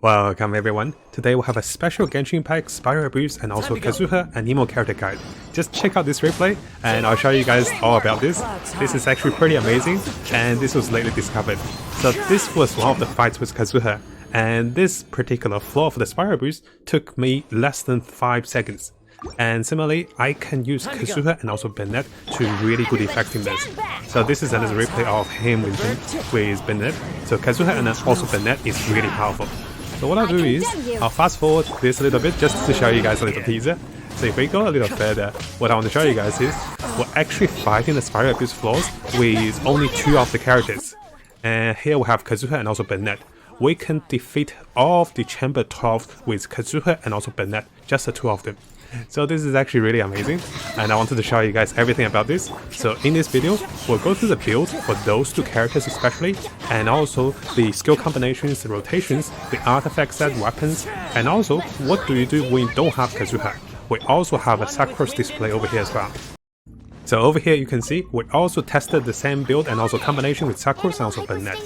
Welcome everyone, today we'll have a special Genshin pack, Pyro boost and also Kazuha and Anemo character guide. Just check out this replay and I'll show you guys all about this. This is actually pretty amazing and this was lately discovered. So this was one of the fights with Kazuha and this particular flaw for the Pyro boost took me less than 5 seconds. And similarly, I can use Kazuha and also Bennett to really good effect in this. So this is another replay of him with Bennett. So Kazuha and also Bennett is really powerful. So what I'll do is, I'll fast forward this a little bit just to show you guys a little teaser. So if we go a little further, what I want to show you guys is, we're actually fighting the Pyro abuse flaws with only 2 of the characters. And here we have Kazuha and also Bennett. We can defeat all of the Chamber 12 with Kazuha and also Bennett, just the 2 of them. So this is actually really amazing and I wanted to show you guys everything about this. So in this video, we'll go through the build for those 2 characters especially, and also the skill combinations, the rotations, the artifact set, weapons, and also what do you do when you don't have Kazuha. We also have a Sakura's display over here as well. So over here you can see, we also tested the same build and also combination with Sakura's and also Bennett.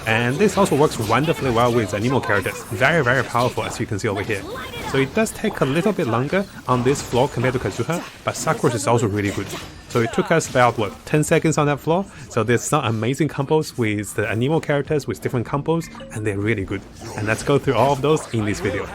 And this also works wonderfully well with Anemo characters, very powerful as you can see over here. So it does take a little bit longer on this floor compared to Kazuha, but Sakura's is also really good. So it took us about 10 seconds on that floor, so there's some amazing combos with the Anemo characters with different combos, and they're really good. And let's go through all of those in this video.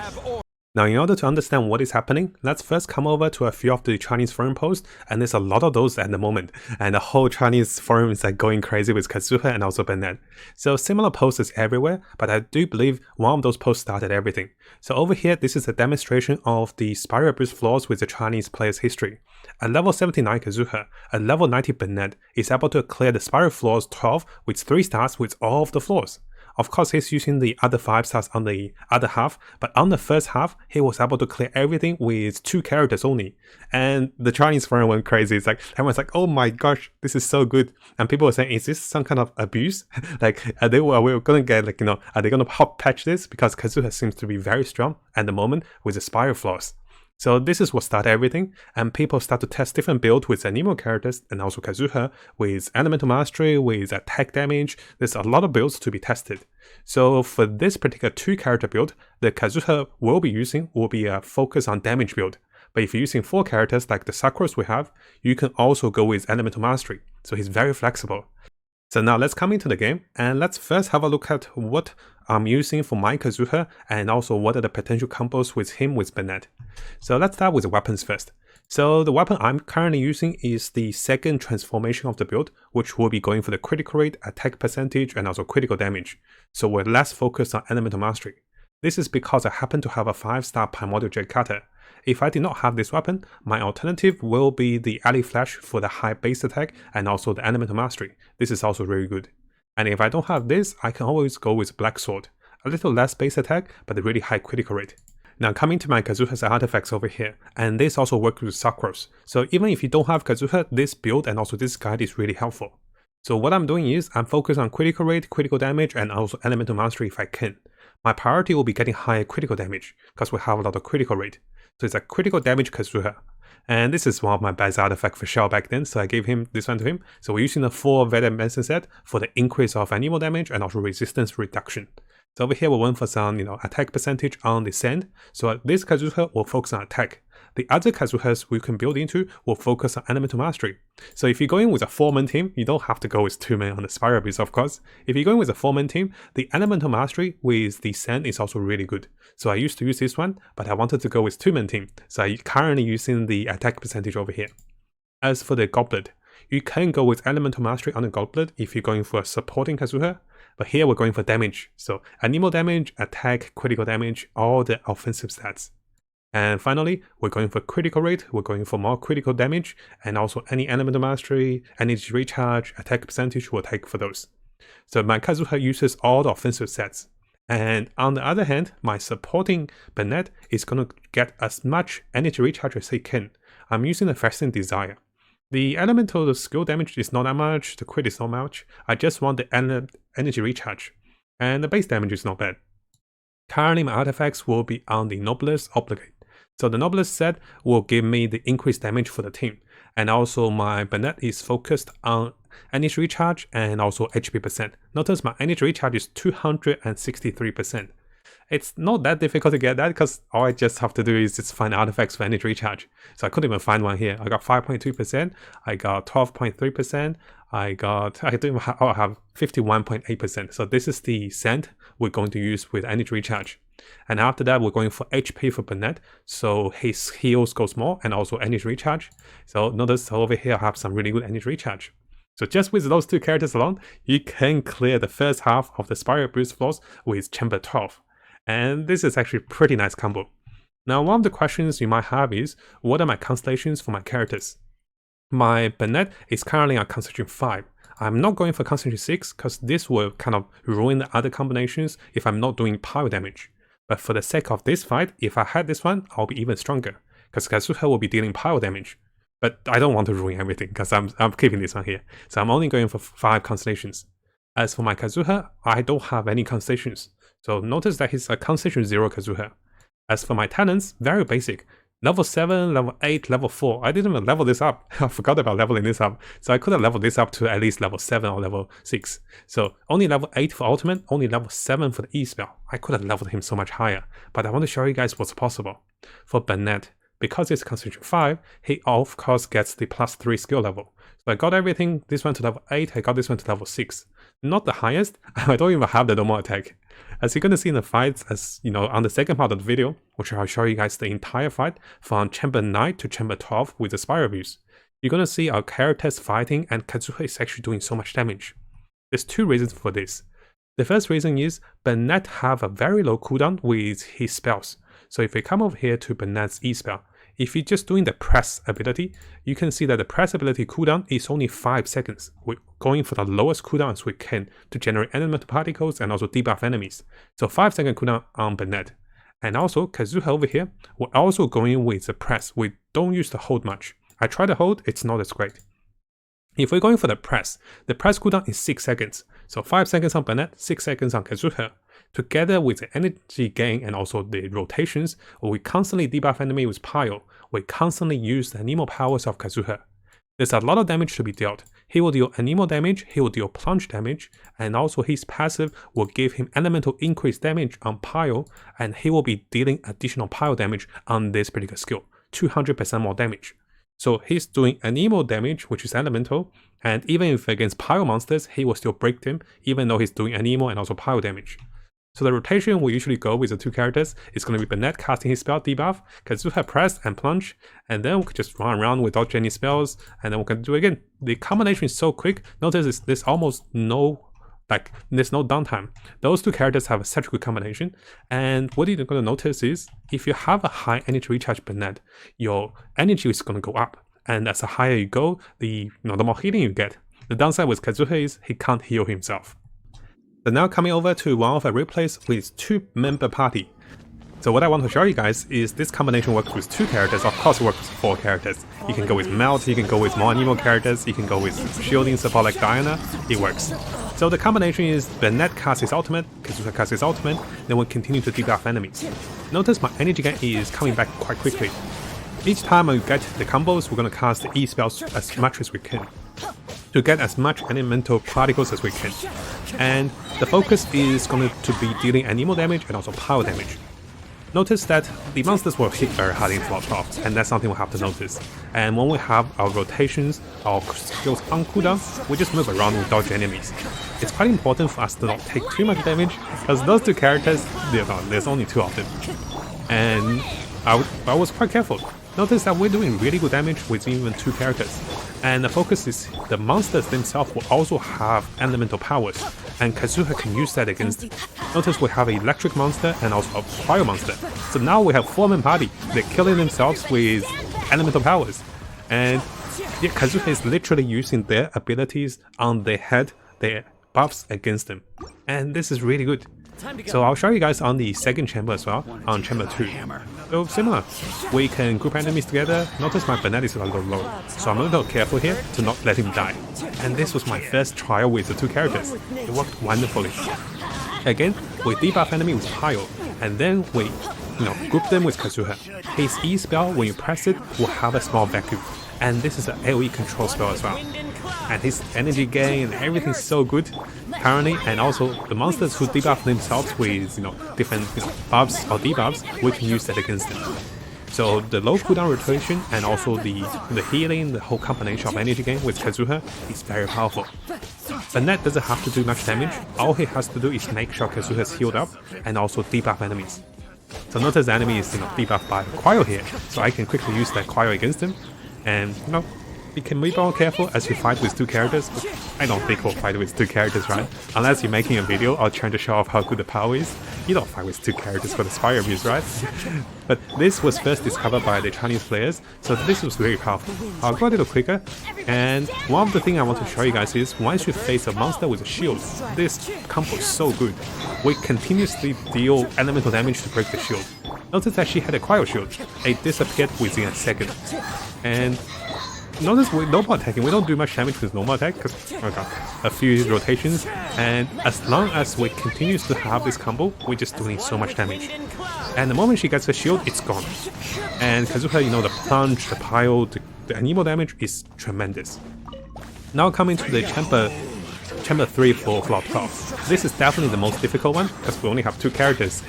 Now in order to understand what is happening, let's first come over to a few of the Chinese forum posts, and there's a lot of those at the moment, and the whole Chinese forum is like going crazy with Kazuha and also Bennett. So similar posts is everywhere, but I do believe one of those posts started everything. So over here, this is a demonstration of the Pyro boost flaws with the Chinese player's history. At level 79 Kazuha, at level 90 Bennett is able to clear the Pyro flaws 12 with 3 stars with all of the flaws. Of course, he's using the other 5 stars on the other half, but on the first half, he was able to clear everything with 2 characters only. And the Chinese forum went crazy. It's like, everyone's like, oh my gosh, this is so good. And people were saying, is this some kind of abuse? Like, are we gonna get, like, are they gonna hot patch this? Because Kazuha seems to be very strong at the moment with the Spire flaws. So this is what started everything, and people start to test different builds with Anemo characters and also Kazuha with elemental mastery, with attack damage. There's a lot of builds to be tested. So for this particular 2 character build, the Kazuha will be using will be a focus on damage build. But if you're using 4 characters like the Sakura's we have, you can also go with elemental mastery. So he's very flexible. So now let's come into the game and let's first have a look at what I'm using for my Kazuha and also what are the potential combos with him with Bennett. So let's start with the weapons first. So the weapon I'm currently using is the second transformation of the build, which will be going for the critical rate, attack percentage, and also critical damage. So we're less focused on elemental mastery. This is because I happen to have a 5-star primordial jet cutter. If I did not have this weapon, my alternative will be the alley flash for the high base attack and also the elemental mastery. This is also very good. And if I don't have this, I can always go with black sword. A little less base attack, but a really high critical rate. Now coming to my Kazuha's artifacts over here, and this also works with Sakura's. So even if you don't have Kazuha, this build and also this guide is really helpful. So what I'm doing is, I'm focused on critical rate, critical damage, and also elemental mastery if I can. My priority will be getting higher critical damage, because we have a lot of critical rate. So it's a critical damage Kazuha. And this is one of my best artifacts for sure back then, so I gave him this one to him. So we're using the 4 veteran medicine set for the increase of Anemo damage and also resistance reduction. So over here we went for some attack percentage on the sand. So this Kazuha will focus on attack. The other Kazuhas we can build into will focus on elemental mastery. So if you're going with a 4-man team, you don't have to go with 2 men on the Spire Beast, of course. If you're going with a 4-man team, the elemental mastery with the sand is also really good. So I used to use this one, but I wanted to go with 2-man team. So I'm currently using the attack percentage over here. As for the goblet, you can go with elemental mastery on the goblet if you're going for a supporting Kazuha. But here we're going for damage. So Anemo damage, attack, critical damage, all the offensive stats. And finally, we're going for critical rate, we're going for more critical damage, and also any elemental mastery, energy recharge, attack percentage we'll take for those. So my Kazuha uses all the offensive sets. And on the other hand, my supporting Bennett is going to get as much energy recharge as he can. I'm using the Fasting Desire. The elemental skill damage is not that much, the crit is not much, I just want the energy recharge. And the base damage is not bad. Currently my artifacts will be on the Noblesse Obligate. So the Noblesse set will give me the increased damage for the team. And also my Bennett is focused on energy recharge and also HP percent. Notice my energy recharge is 263%. It's not that difficult to get that because all I just have to do is just find artifacts for energy recharge. So I couldn't even find one here. I got 5.2%, I got 12.3%, I have 51.8%. So this is the cent we're going to use with energy recharge. And after that, we're going for HP for Bennett. So his heals goes more and also energy recharge. So notice over here I have some really good energy recharge. So just with those two characters alone, you can clear the first half of the Spiral Boost floors with Chamber 12. And this is actually a pretty nice combo. Now, one of the questions you might have is, what are my constellations for my characters? My Bennett is currently on Constellation 5. I'm not going for Constellation 6 because this will kind of ruin the other combinations if I'm not doing Pyro damage. But for the sake of this fight, if I had this one, I'll be even stronger because Kazuha will be dealing Pyro damage. But I don't want to ruin everything because I'm keeping this one here. So I'm only going for 5 constellations. As for my Kazuha, I don't have any constellations. So notice that he's a Constellation 0 Kazuha. As for my talents, very basic. Level 7, level 8, level 4. I didn't even level this up. I forgot about leveling this up. So I could have leveled this up to at least level 7 or level 6. So only level 8 for ultimate, only level 7 for the E spell. I could have leveled him so much higher. But I want to show you guys what's possible. For Bennett, because it's Constellation 5, he of course gets the +3 skill level. So I got everything, this one to level 8, I got this one to level 6. Not the highest, I don't even have the normal attack. As you're gonna see in the fights, as you know, on the second part of the video, which I'll show you guys the entire fight from Chamber 9 to Chamber 12 with the Spiral Boost, you're gonna see our characters fighting and Kazuha is actually doing so much damage. There's 2 reasons for this. The first reason is Bennett have a very low cooldown with his spells. So if we come over here to Bennett's E spell, if you're just doing the press ability, you can see that the press ability cooldown is only 5 seconds. We're going for the lowest cooldown as we can to generate elemental particles and also debuff enemies. So 5-second cooldown on Bennett. And also Kazuha over here, we're also going with the press. We don't use the hold much. I try to hold, it's not as great. If we're going for the press cooldown is 6 seconds. So 5 seconds on Bennett, 6 seconds on Kazuha. Together with the energy gain and also the rotations, we constantly debuff enemy with Pyro. We constantly use the Anemo powers of Kazuha. There's a lot of damage to be dealt. He will deal Anemo damage, he will deal plunge damage, and also his passive will give him elemental increase damage on Pyro, and he will be dealing additional Pyro damage on this particular skill, 200% more damage. So he's doing Anemo damage, which is elemental, and even if against Pyro monsters, he will still break them, even though he's doing Anemo and also Pyro damage. So the rotation we usually go with the 2 characters is going to be Bennett casting his spell debuff, Kazuha press and plunge, and then we could just run around with dodge any spells, and then we can do it again. The combination is so quick, notice there's almost no, there's no downtime. Those 2 characters have such a good combination, and what you're going to notice is, if you have a high energy recharge Bennett, your energy is going to go up, and as the higher you go, the more healing you get. The downside with Kazuha is he can't heal himself. So now coming over to one of our replays with 2-member party. So what I want to show you guys is this combination works with 2 characters, of course it works with 4 characters. You can go with Melt, you can go with more Anemo characters, you can go with shielding support like Diana, it works. So the combination is Bennett casts his ultimate, Kazuha casts his ultimate, then we continue to debuff enemies. Notice my energy gain is coming back quite quickly. Each time we get the combos, we're going to cast the E spells as much as we can, to get as much elemental particles as we can. And the focus is going to be dealing Anemo damage and also Pyro damage. Notice that the monsters will hit very hard in slot 12, and that's something we'll have to notice. And when we have our rotations, our skills on cooldown, we just move around and dodge enemies. It's quite important for us to not take too much damage, because those 2 characters, there's only 2 of them. And I was quite careful. Notice that we're doing really good damage with even 2 characters. And the focus is the monsters themselves will also have elemental powers, and Kazuha can use that against them. Notice we have an electric monster and also a fire monster. So now we have 4-man party. They're killing themselves with elemental powers. And yeah, Kazuha is literally using their abilities on their head, their buffs against them. And this is really good. So I'll show you guys on the second chamber as well, on chamber 2. So similar, we can group enemies together. Notice my Bennett is a little low, so I'm a little careful here to not let him die. And this was my first trial with the 2 characters. It worked wonderfully. Again, we debuff enemy with Pyro, and then we group them with Kazuha. His E spell, when you press it, will have a small vacuum. and this is an AoE control spell as well. And his energy gain and everything's so good currently, and also the monsters who debuff themselves with different buffs or debuffs, we can use that against them. So the low cooldown rotation and also the healing, the whole combination of energy gain with Kazuha is very powerful. Bennett doesn't have to do much damage, all he has to do is make sure Kazuha is healed up and also debuff enemies. So notice the enemy is debuffed by Pyro here, so I can quickly use that Pyro against him, and you can be more careful as you fight with two characters. But I don't think we'll fight with two characters, right? Unless you're making a video or trying to show off how good the power is, you don't fight with two characters for the Spire abuse, right? But this was first discovered by the Chinese players, so this was very powerful. I'll go a little quicker, and one of the things I want to show you guys is once you face a monster with a shield, this combo is so good. We continuously deal elemental damage to break the shield. Notice that she had a cryo shield, it disappeared within a second. And notice with normal attacking, we don't do much damage with normal attack because a few rotations, and as long as we continue to have this combo, we're just doing so much damage. And the moment she gets the shield, it's gone. And Kazuha, the plunge, the Pyro, the Anemo damage is tremendous. Now coming to the Chamber 3 for Floor 12. This is definitely the most difficult one because we only have two characters,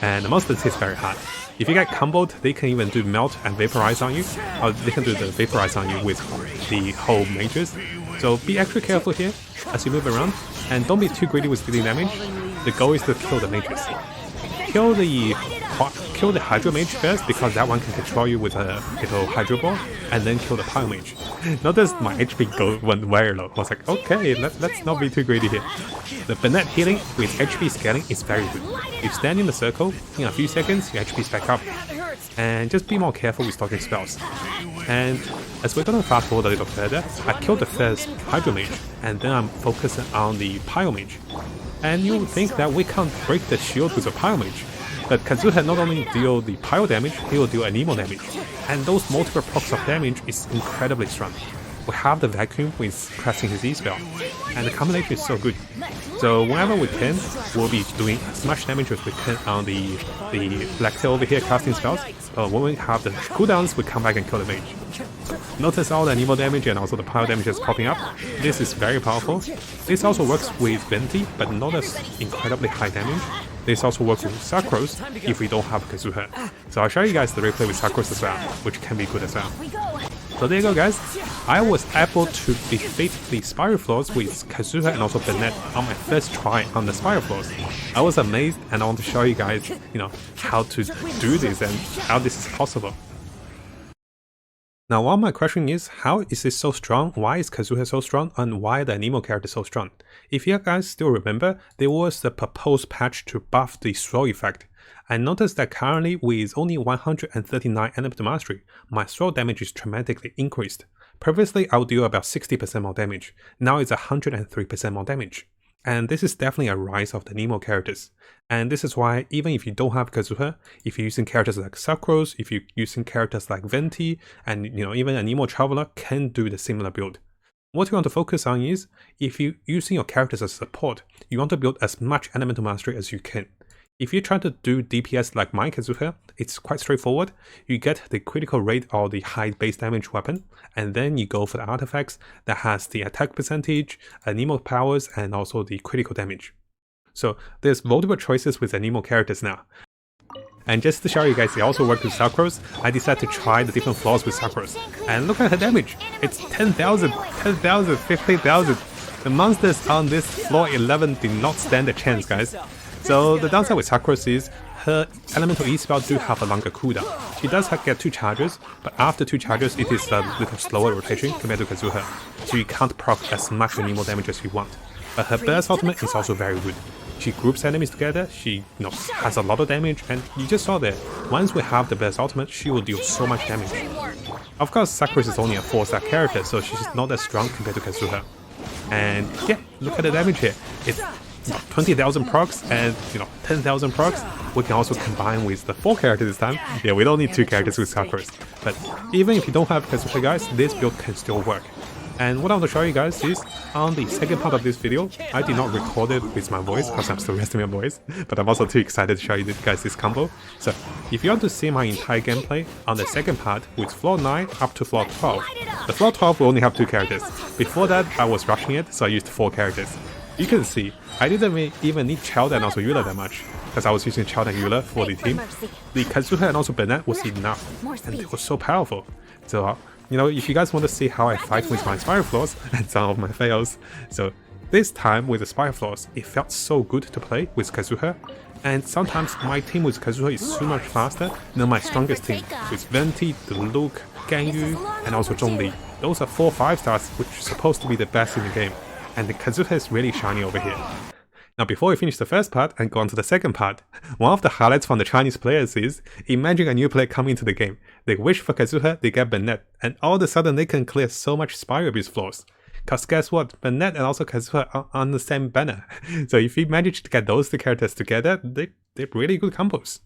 and the monsters is very hard. If you get comboed, they can even do melt and vaporize on you, or they can do the vaporize on you with the whole mages. So be extra careful here as you move around, and don't be too greedy with dealing damage. The goal is to kill the mages. Kill the Hydro Mage first, because that one can control you with a little Hydro Ball, and then kill the Pyro Mage. Notice my HP went very low. I was like, okay, let's not be too greedy here. The Bennett healing with HP scaling is very good. You stand in the circle, in a few seconds, your HP is back up. And just be more careful with dodging spells. And as we're gonna fast forward a little further, I killed the first Hydro Mage, and then I'm focusing on the Pyro Mage. And you would think that we can't break the shield with a Pyro Mage. But Kazuha not only deal the Pyro damage, he will deal Anemo damage. And those multiple procs of damage is incredibly strong. We have the vacuum with casting his E-spell, and the combination is so good. So whenever we can, we'll be doing as much damage as we can on the Black Tail over here casting spells, but when we have the cooldowns, we come back and kill the mage. Notice all the Anemo damage and also the Pyro damage is popping up. This is very powerful. This also works with Venti, but not as incredibly high damage. This also works with Sakros if we don't have Kazuha. So I'll show you guys the replay with Sakros as well, which can be good as well. So there you go guys, I was able to defeat the Spire floors with Kazuha and also Bennett on my first try on the Spire floors. I was amazed, and I want to show you guys, how to do this and how this is possible. Now one of my question is, how is this so strong, why is Kazuha so strong, and why the Anemo character so strong? If you guys still remember, there was the proposed patch to buff the Swirl effect. I noticed that currently with only 139 element mastery, my Swirl damage is dramatically increased. Previously I would deal about 60% more damage, now it's 103% more damage. And this is definitely a rise of the Anemo characters. And this is why even if you don't have Kazuha, if you're using characters like Sakros, if you're using characters like Venti, and even Anemo Traveler can do the similar build. What you want to focus on is, if you're using your characters as support, you want to build as much elemental mastery as you can. If you try to do DPS like my Kazuha, it's quite straightforward. You get the critical rate or the high base damage weapon, and then you go for the artifacts that has the attack percentage, Anemo powers, and also the critical damage. So there's multiple choices with Anemo characters now. And just to show you guys, it also works with Sakros, I decided to try the different floors with Sakros. And look at her damage! It's 10,000, 10,000, 15,000! The monsters on this floor 11 did not stand a chance, guys. So the downside with Sakros is, her elemental E-spell do have a longer cooldown. She does get 2 charges, but after 2 charges it is a little slower rotation compared to Kazuha, so you can't proc as much Anemo damage as you want. But her burst ultimate is also very good. She groups enemies together, she has a lot of damage, and you just saw that once we have the burst ultimate, she will deal so much damage. Of course, Sakros is only a 4-star character, so she's not as strong compared to Kazuha. And yeah, look at the damage here. It's 20,000 procs and 10,000 procs. We can also combine with the 4 characters this time. Yeah, we don't need 2 characters with Sakros. But even if you don't have Kazuha guys, this build can still work. And what I want to show you guys is, on the second part of this video, I did not record it with my voice because I'm still resting my voice, but I'm also too excited to show you guys this combo. So, if you want to see my entire gameplay on the second part with floor 9 up to floor 12, the floor 12 will only have 2 characters. Before that, I was rushing it, so I used 4 characters. You can see, I didn't even need Child and also Eula that much, because I was using Child and Eula for the team. The Kazuha and also Bennett was enough, and it was so powerful. So, you know, if you guys want to see how I fight with my Spire Floors and some of my fails, so this time with the Spire Floors, it felt so good to play with Kazuha, and sometimes my team with Kazuha is so much faster than my strongest team, with Venti, the Luke, Ganyu, and also Zhongli. Those are 4 5-stars, which are supposed to be the best in the game, and the Kazuha is really shiny over here. Now before we finish the first part and go on to the second part, one of the highlights from the Chinese players is, imagine a new player coming into the game, they wish for Kazuha, they get Bennett, and all of a sudden they can clear so much Spire Abuse flaws. Cause guess what, Bennett and also Kazuha are on the same banner, so if you manage to get those 2 characters together, they're really good combos.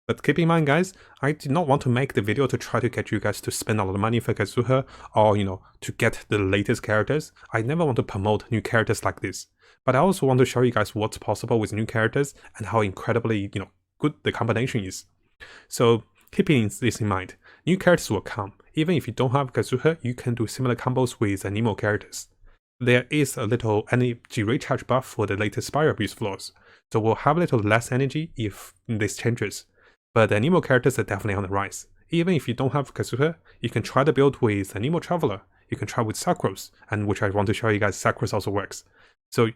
But keep in mind guys, I did not want to make the video to try to get you guys to spend a lot of money for Kazuha, or you know, to get the latest characters. I never want to promote new characters like this. But I also want to show you guys what's possible with new characters and how incredibly, you know, good the combination is. So keeping this in mind, new characters will come. Even if you don't have Kazuha, you can do similar combos with Anemo characters. There is a little energy recharge buff for the latest Spire Abuse floors, so we'll have a little less energy if this changes. But the Anemo characters are definitely on the rise. Even if you don't have Kazuha, you can try the build with Anemo Traveler, you can try with Sakros, and which I want to show you guys Sakros also works. So,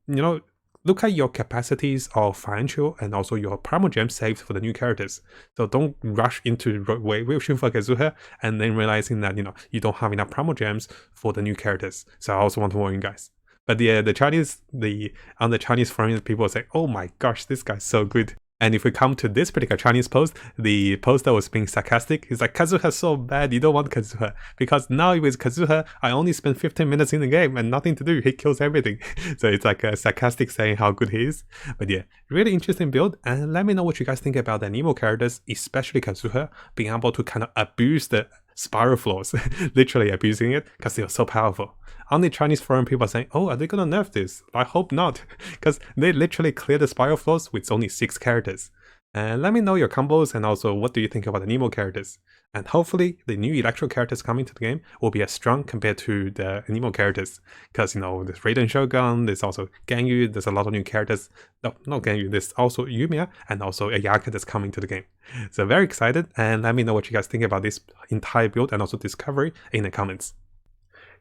you know, look at your capacities of financial and also your Primo Gem saved for the new characters. So don't rush into wishing for Kazuha and then realizing that, you know, you don't have enough Primo Gems for the new characters. So I also want to warn you guys. But yeah, on the Chinese forum, people say, oh my gosh, this guy's so good. And if we come to this particular Chinese post, the poster was being sarcastic. He's like, Kazuha's so bad, you don't want Kazuha. Because now with Kazuha, I only spend 15 minutes in the game and nothing to do, he kills everything. So it's like a sarcastic saying how good he is. But yeah, really interesting build. And let me know what you guys think about the Anemo characters, especially Kazuha, being able to kind of abuse the Spiral Floors, literally abusing it because they are so powerful. On the Chinese forum, people are saying, oh, are they gonna nerf this? I hope not, because they literally clear the Spiral Floors with only 6 characters. And let me know your combos and also what do you think about the Anemo characters. And hopefully the new Electro characters coming to the game will be as strong compared to the Anemo characters. Because, you know, there's Raiden Shogun, there's also Ganyu, there's a lot of new characters. No, not Ganyu, there's also Yumiya and also Ayaka that's coming to the game. So very excited, and let me know what you guys think about this entire build and also discovery in the comments.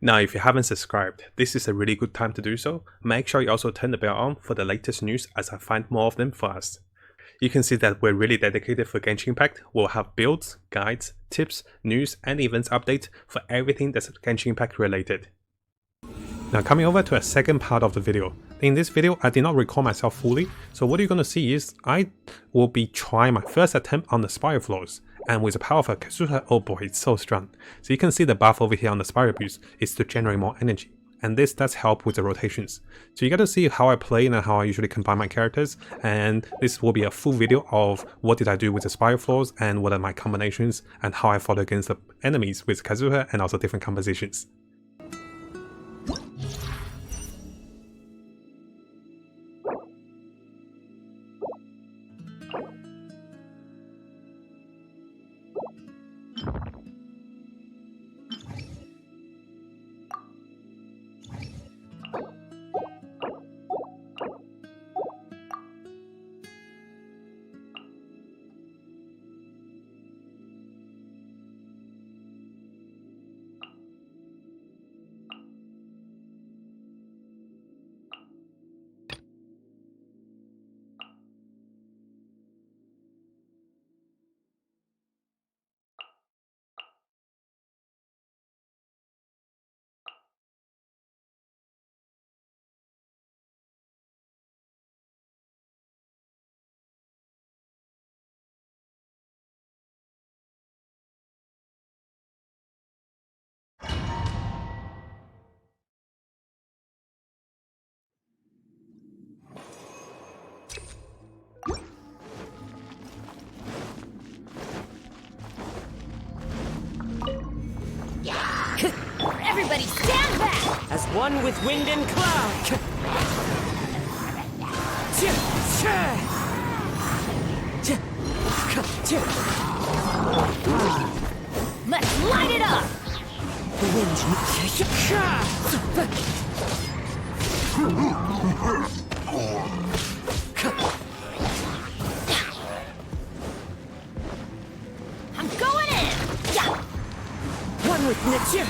Now, if you haven't subscribed, this is a really good time to do so. Make sure you also turn the bell on for the latest news as I find more of them for us. You can see that we're really dedicated for Genshin Impact. We'll have builds, guides, tips, news, and events updates for everything that's Genshin Impact related. Now coming over to a second part of the video. In this video, I did not record myself fully, so what you're going to see is I will be trying my first attempt on the Spire Floors. And with the power of a Kazuha, oh boy, it's so strong. So you can see the buff over here on the Spire Abuse is to generate more energy. And this does help with the rotations. So you get to see how I play and how I usually combine my characters, and this will be a full video of what did I do with the Spire Floors and what are my combinations and how I fought against the enemies with Kazuha and also different compositions. Everybody stand back! As one with wind and cloud. Let's light it up! The wind. I'm going in! Yeah. One with nature.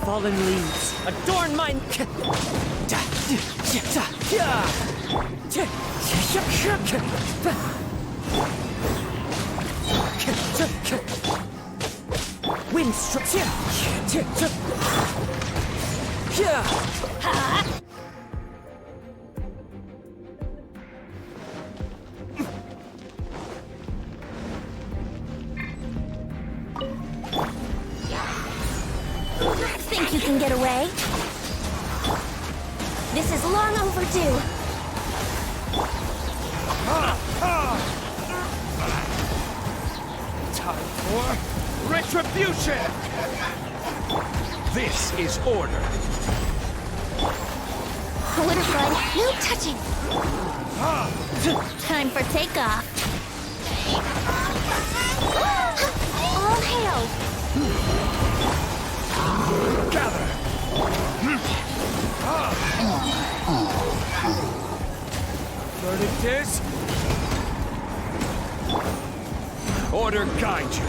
Fallen leaves adorn mine. Wind strikes. Think you can get away? This is long overdue. Time for retribution! This is order. Solidified, no touching. Time for takeoff. All hail! Gather! Verdict is... Order guide you.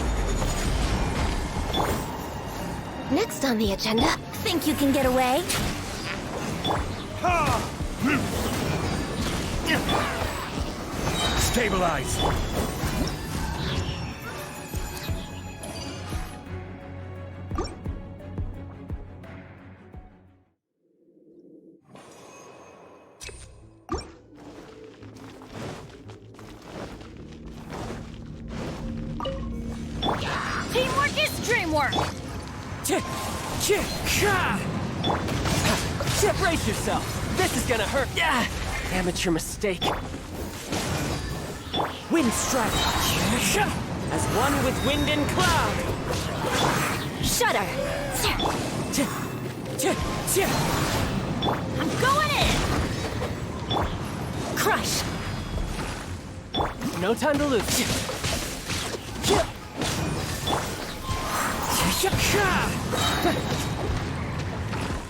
Next on the agenda, think you can get away? Stabilize. Teamwork is dreamwork! Brace yourself. This is gonna hurt. Amateur mistake. Wind strike. As one with wind and cloud. Shudder! I'm going in! Crush! No time to lose.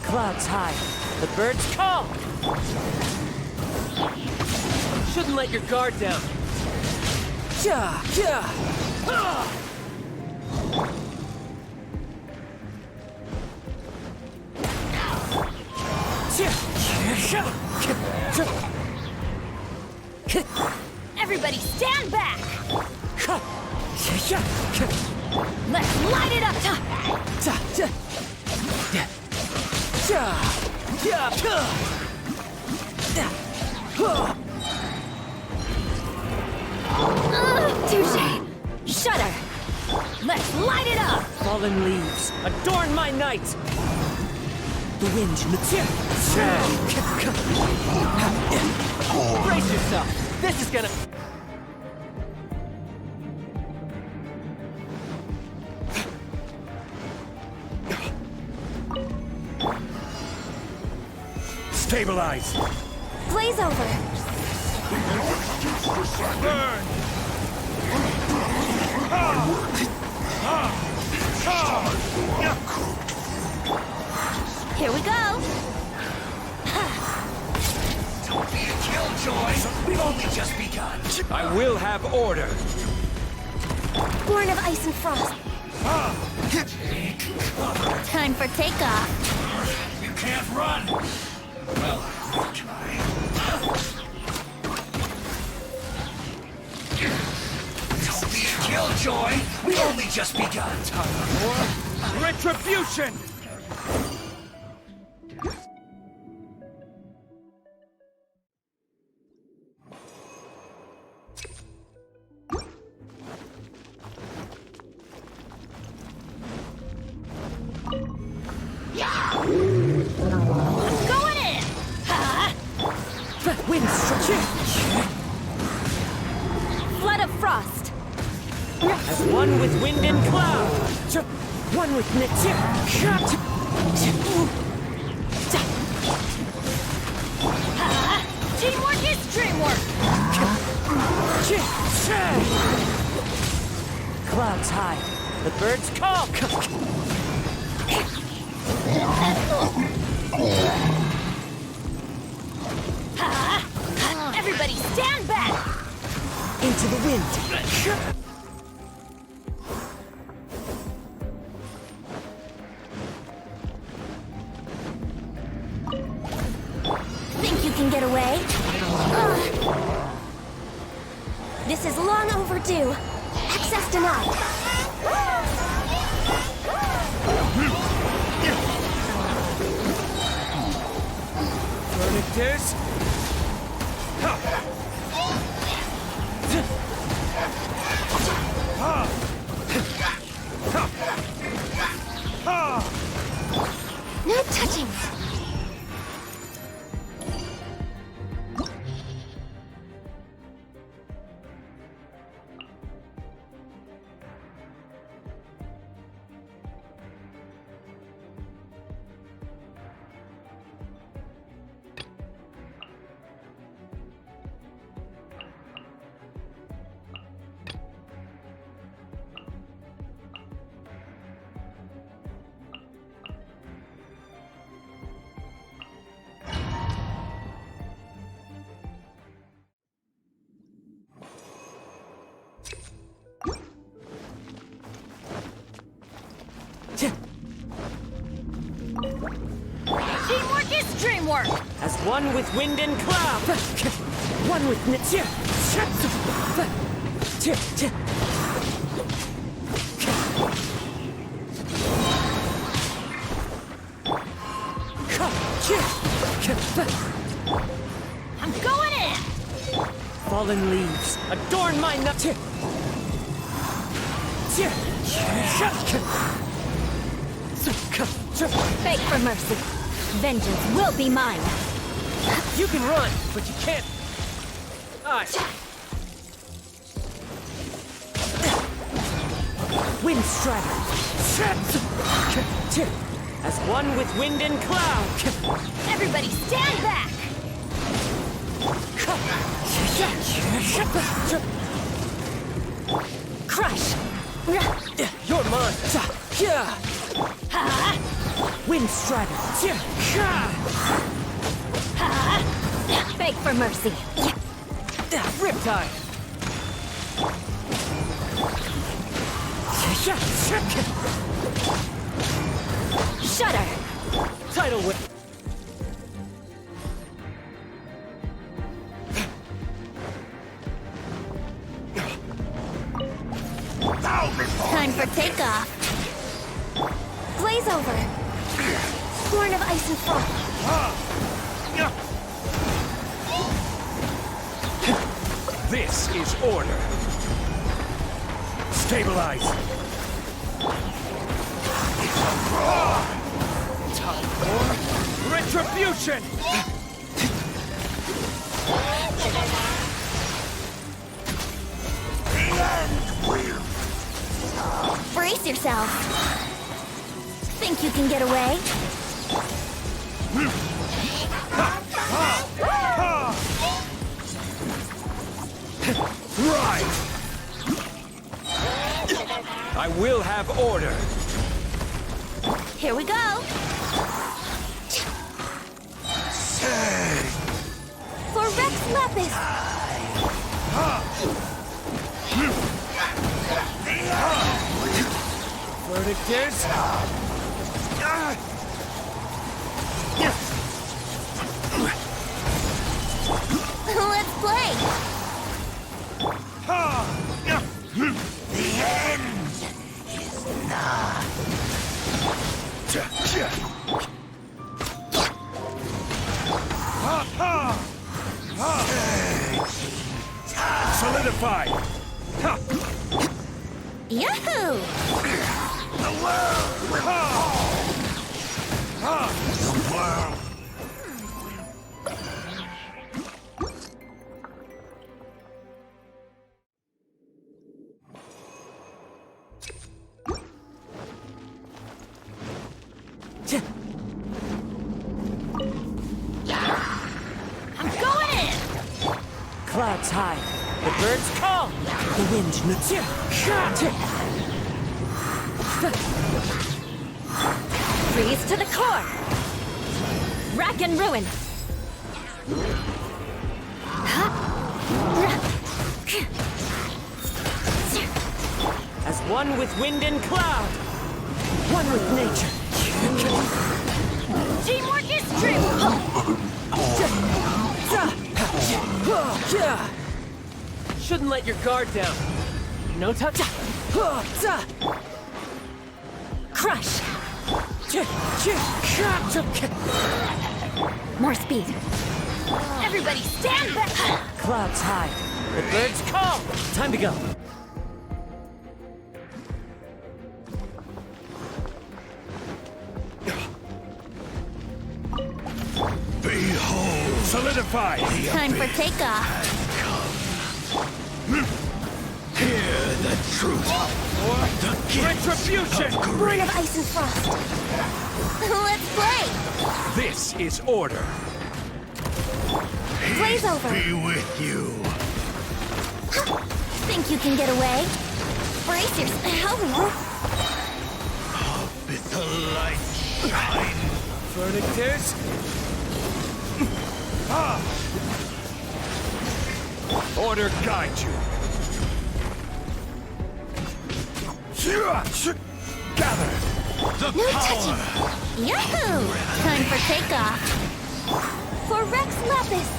Clouds high. The birds call. Shouldn't let your guard down. Everybody stand back! Let's light it up! Touché! Shudder! Let's light it up! Fallen leaves adorn my night. The wind. Brace yourself. This is gonna. Stabilize. Blaze over! Burn. Here we go! Don't be a killjoy. We've only just begun. I will have order. Born of ice and frost. Time for takeoff. You can't run. Well, I'll try. Don't be a killjoy. We've only just begun. Time for retribution. Going in! Wind structure. Flood of frost. As one with wind and cloud. One with Teamwork is dreamwork! Clouds high. The birds call. Everybody stand back! Into the wind. Think you can get away? This is long overdue. Access denied. Furnitus. No touching. Teamwork is dreamwork! As one with wind and cloud. One with I'm going in! fallen leaves. Adorn my nut. Beg for mercy. Vengeance will be mine. You can run, but you can't. Wind strider. As one with wind and cloud. Everybody stand back! Crush! You're mine. Wind strider. Beg for mercy. Riptide. Shudder! Tidal whip. Time for takeoff. Blaze over. Scorn of ice and frost. This is order. Stabilize. Time for retribution. Brace yourself. Think you can get away? Right. I will have order. Here we go. For Rex Lapis. Verdict is... Let's play. The end is nigh. Solidify. Yahoo! The world will fall. The world. I'm going in! Clouds high. The birds call. The wind Freeze to the core! Rack and ruin! As one with wind and cloud. One with nature. Teamwork is true! Shouldn't let your guard down. No touch. Crush! More speed. Everybody stand back! Clouds high. The birds call. Time to go. Behold! Solidify! Time for takeoff. Hear the truth! The retribution! Born of ice and frost. Let's play! This is order. Blaze over. Be with you. Think you can get away? Brace yourself. With the light shine. Vernictors. Order guide you. Gather the No power. touching. Yahoo! Time for takeoff. For Rex Lapis.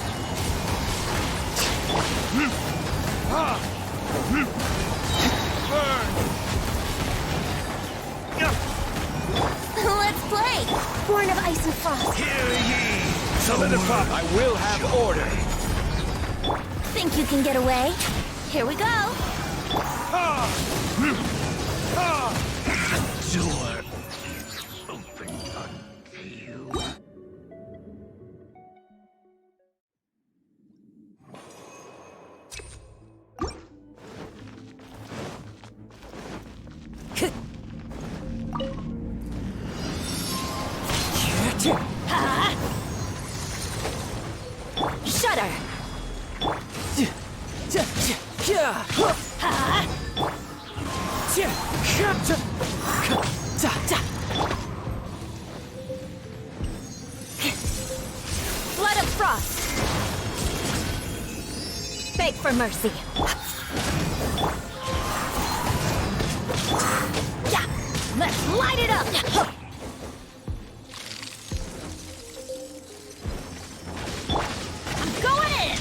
Burn. Let's play. Born of ice and frost. Hear ye. Solidify. I will have order. Think you can get away? Here we go. Door open unto you. Shudder. Blood of frost. Beg for mercy. Yeah, let's light it up. I'm going in.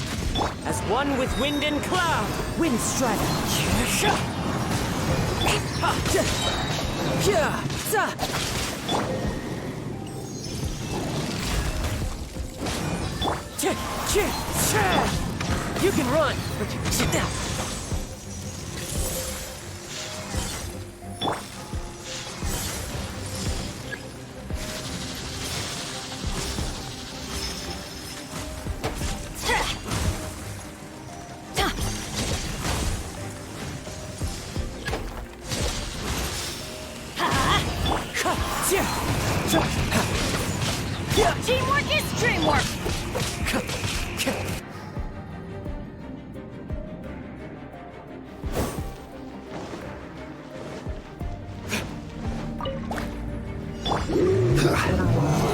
As one with wind and cloud. Wind strike. You can run, but you sit down. Teamwork is dreamwork.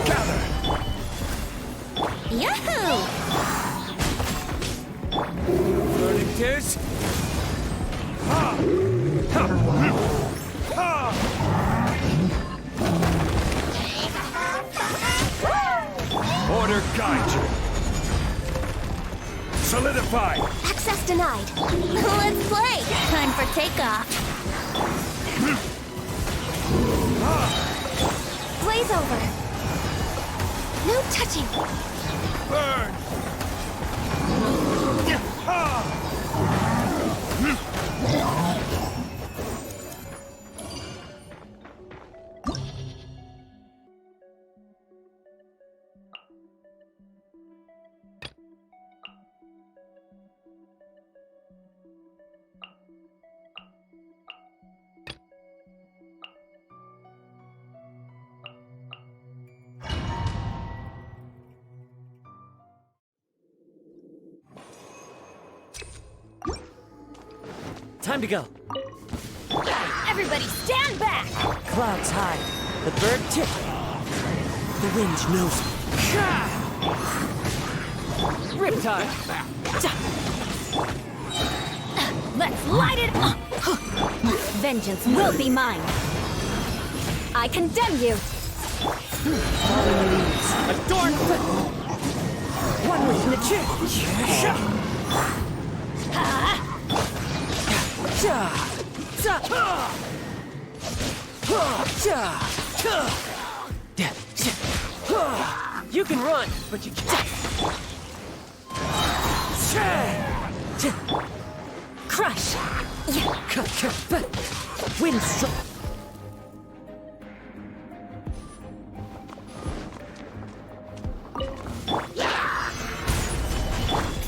Gather. Yahoo! Vernictors. Order guide you. Solidify. Access denied. Let's play. Time for takeoff. Blaze over. No touching. Burn. Time to go. Everybody stand back! Clouds high. The bird tipping. The wind knows me. Riptide. Let's light it up! Vengeance will be mine! I condemn you! Adorn one with the chin. You can run, but you can't. Crush! Wind struck.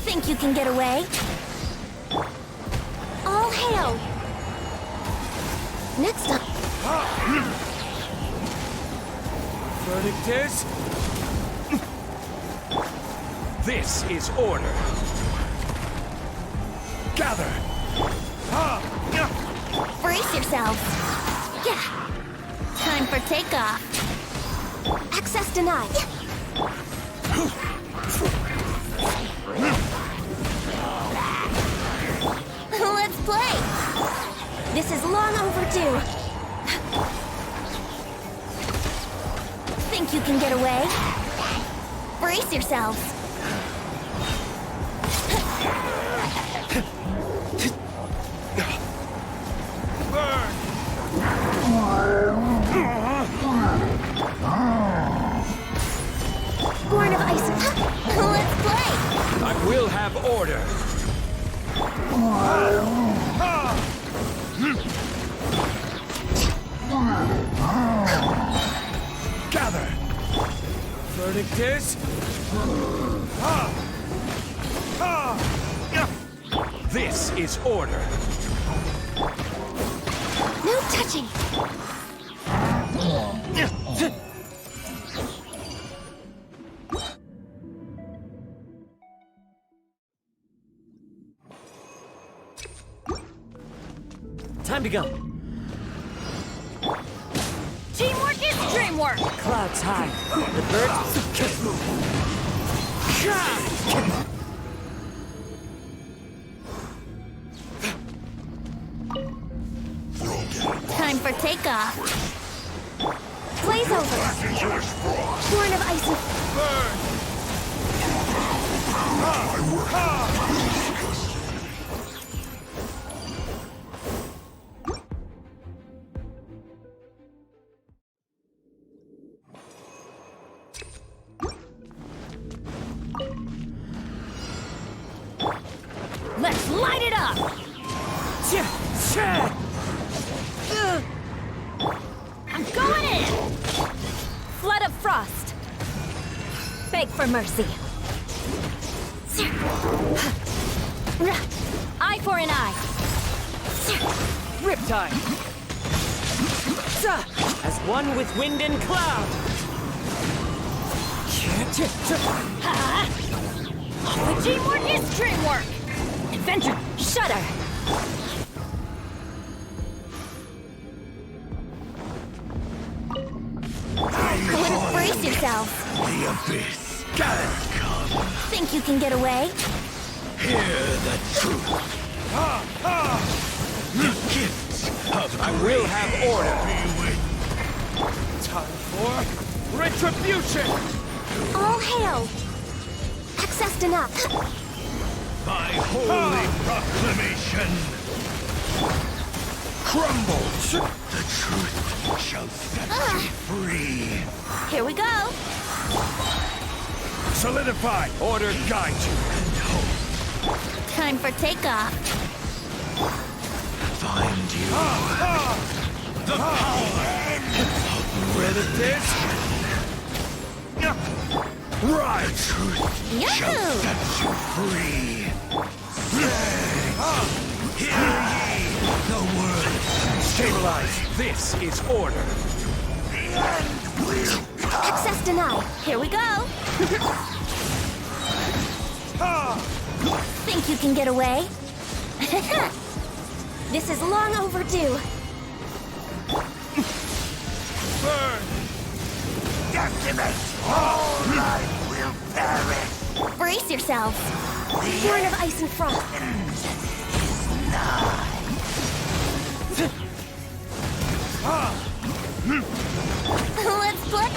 Think you can get away? All hail! Next time. Verdict is... This is order. Gather! Brace yourselves! Yeah! Time for takeoff! Access denied! Let's play! This is long overdue! Think you can get away? Brace yourselves! Born of ice. Let's play! I will have order. Gather. Verdict is... This is order. No touching! Time to go. Teamwork is dreamwork! Clouds high. The birds. Time for takeoff! Blaze over! Born of ice and... Let's light it up! I'm going in! Flood of frost! Beg for mercy! Eye for an eye! Riptide. As one with wind and cloud. The teamwork is dreamwork! Adventure, shudder! Brace yourself! The abyss. Gather. Think you can get away? Hear the truth. The gifts of I will have order. Time for retribution. All hail! Access denied. By holy proclamation. Crumble. The truth shall set you free. Here we go! Solidify. Order guide you. And hope. Time for takeoff. Find you. The power. Where it is. Right. Truth shall Yahoo! set you free. Hear ye the word. Stabilize. This is order. The end will come. Access denied. Here we go! Think you can get away? This is long overdue. Burn! Decimate! All life will perish! Brace yourselves. Born of ice and frost. Let's play.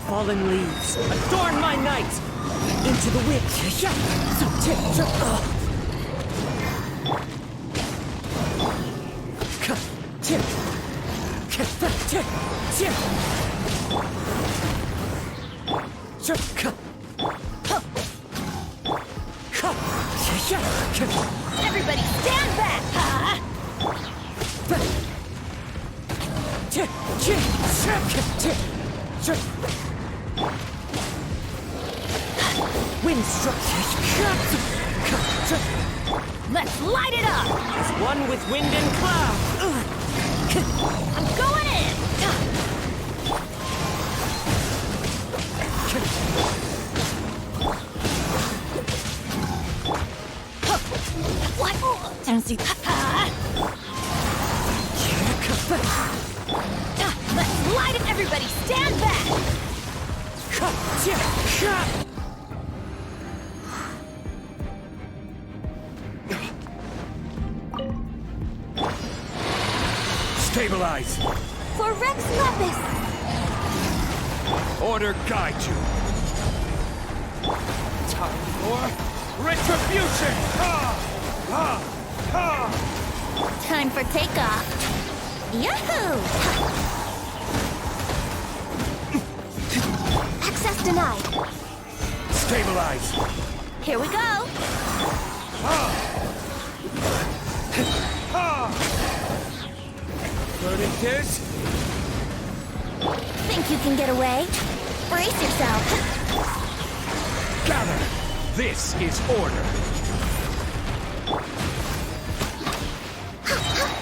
Fallen leaves, adorn my night! Into the wind! Everybody stand back! Wind struck. Let's light it up! As one with wind and cloud. I'm going in! What? Let's light it! Everybody stand back! Stabilize! For Rex Lapis! Order guide you! Time for retribution! Ha! Ha! Ha! Time for takeoff! Yahoo! Access denied! Stabilize! Here we go! Burning this? Think you can get away? Brace yourself! Gather! This is order!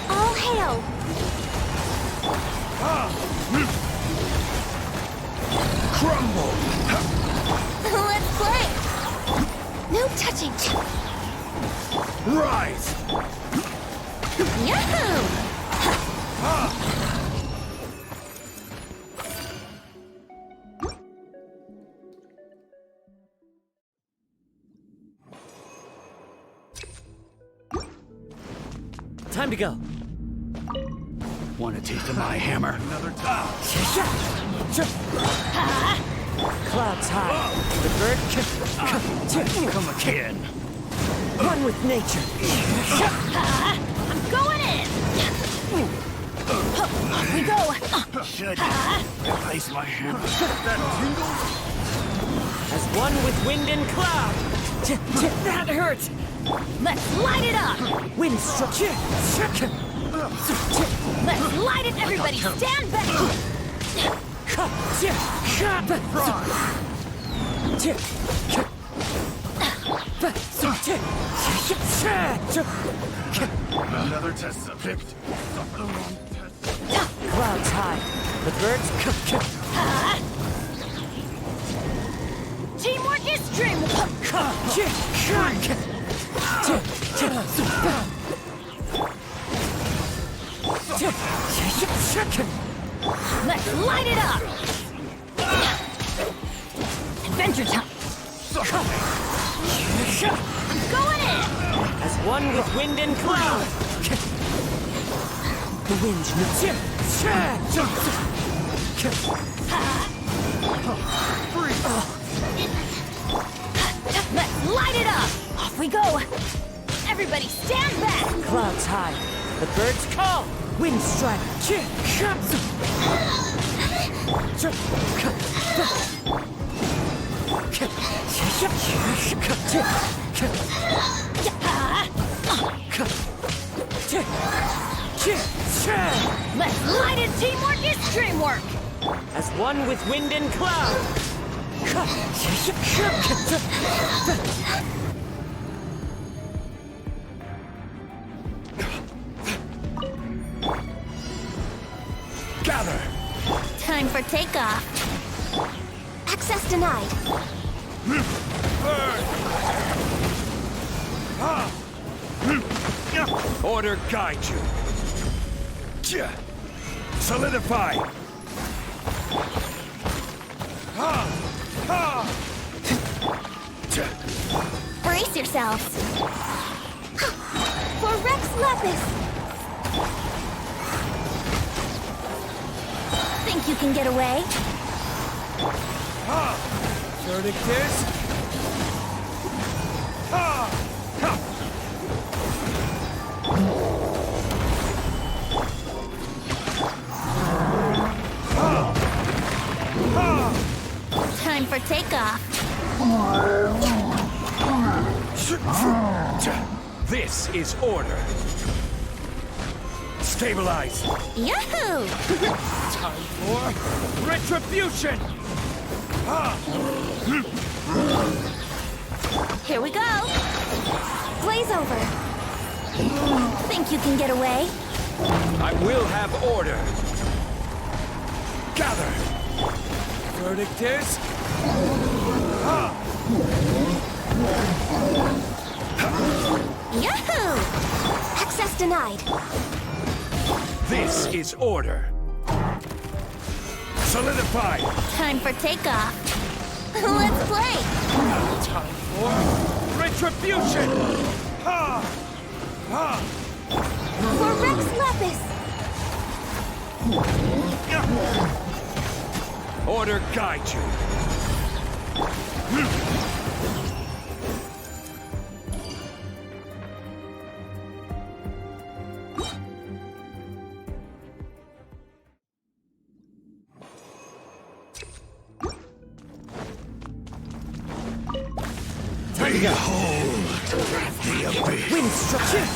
All hail! Crumble! Let's play! No touching! Rise! Yahoo! Time to go. Want a taste of my hammer? Another time. Clouds high. The bird Come again. one with nature. I'm going in! Off we go! Should replace my hammer. That tingles? As one with wind and cloud. That hurt. Let's light it up! Wind struck. Let's light it! Everybody stand back! Another test subject. Clouds high. The birds Teamwork is dreamwork! Let's light it up! Adventure time! I'm going in! as one with wind and cloud. The wind Let's light it up! Off we go! Everybody stand back! Clouds high. The bird's call! Wind strike! Let's light it! Teamwork is dreamwork! As one with wind and cloud! Gather! Time for takeoff. Access denied. Order guide you. Solidify! Brace yourselves. For Rex Lepus. Think you can get away? Verdictors? Time for takeoff. This is order. Stabilize. Yahoo! Time for retribution. Here we go. Blaze over. Think you can get away? I will have order. Gather. Verdictors? Yahoo! Access denied. This is order. Solidify. Time for takeoff. Let's play. Time for retribution. For Rex Lepus. Order guide you. Behold the abyss. Wind structure!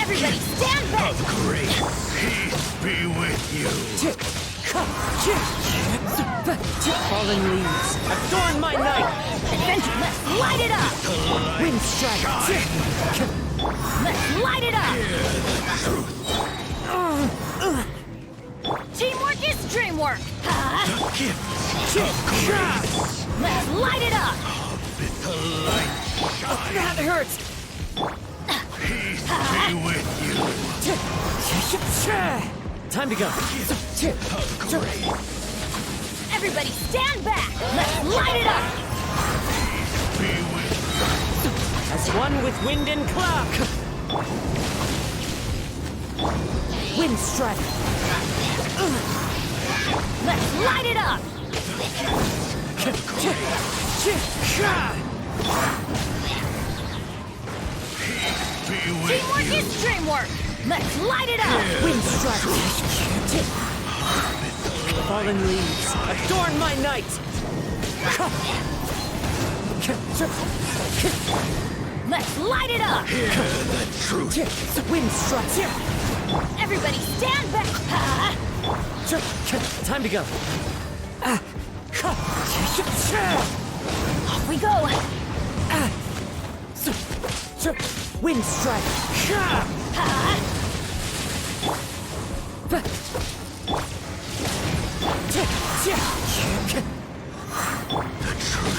Everybody stand back! Great peace be with you. Fallen leaves, adorn my night! Adventure, let's light it up! Wind strike! Let's light it up! Teamwork is dreamwork! Let's light it up! That hurts! Peace be with you. Time to go! Everybody stand back! Let's light it up! Be with As one with wind and cloud! Wind strike! Let's light it up! be with Teamwork is dreamwork! Let's light it up! Wind strike! Fallen leaves, adorn my night! Let's light it up! the truth. Wind strike! Everybody stand back! Time to go! Off we go! Wind strike!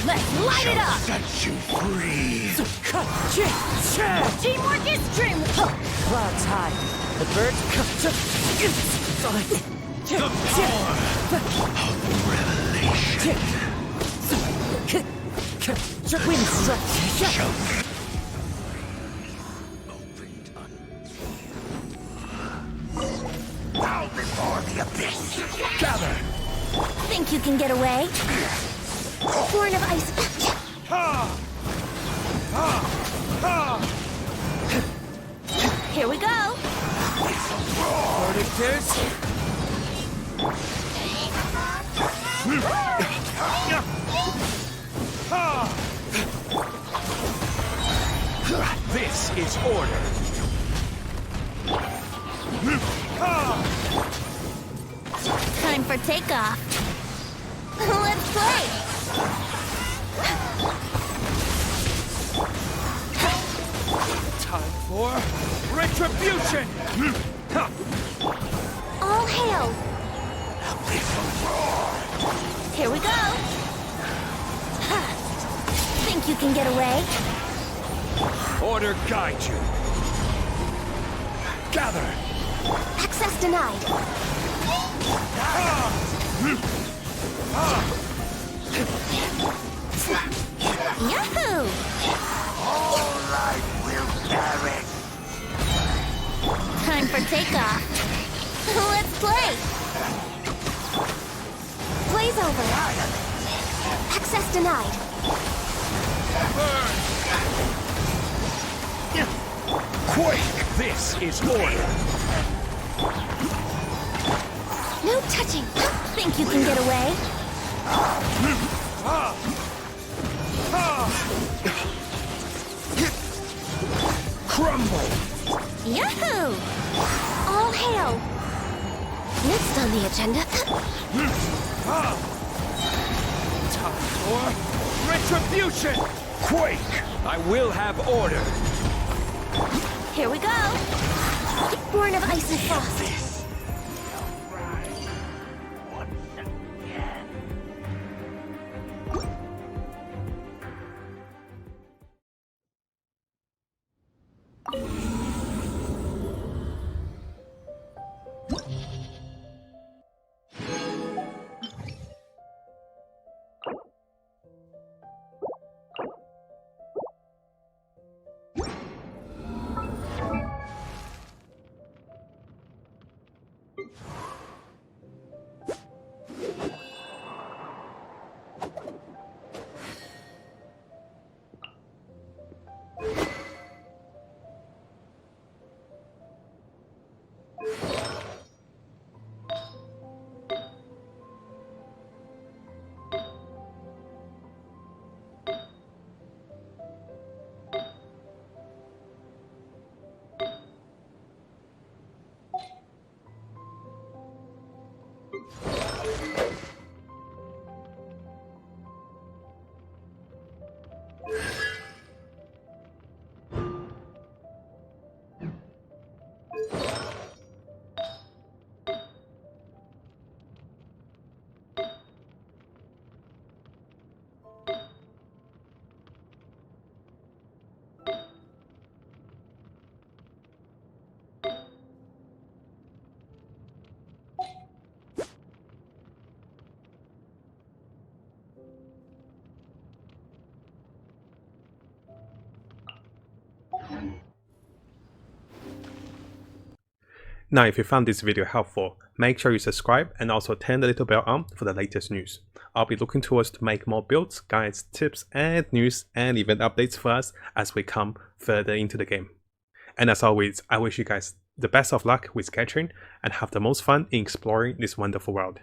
Let's light it up! Set you free. Teamwork is dreamwork! Clouds high. The birds Revelation. Wind strike! Bow before the abyss. Gather. Think you can get away? Born of ice. Here we go. Verdict is... This is order. Time for takeoff. Let's play. Time for retribution! All hail. Here we go. Think you can get away? Order guide you. Gather! Access denied. Yahoo! All life will perish! Time for takeoff. Let's play. Blaze over. Access denied. Quake! This is order! No touching. Think you can get away? Crumble! Yahoo! All hail. Next on the agenda. Time for retribution! Quake! I will have order! Here we go. Born of ice and frost. Now if you found this video helpful, make sure you subscribe and also turn the little bell on for the latest news. I'll be looking towards to make more builds, guides, tips and news and event updates for us as we come further into the game. And as always, I wish you guys the best of luck with Genshin and have the most fun in exploring this wonderful world.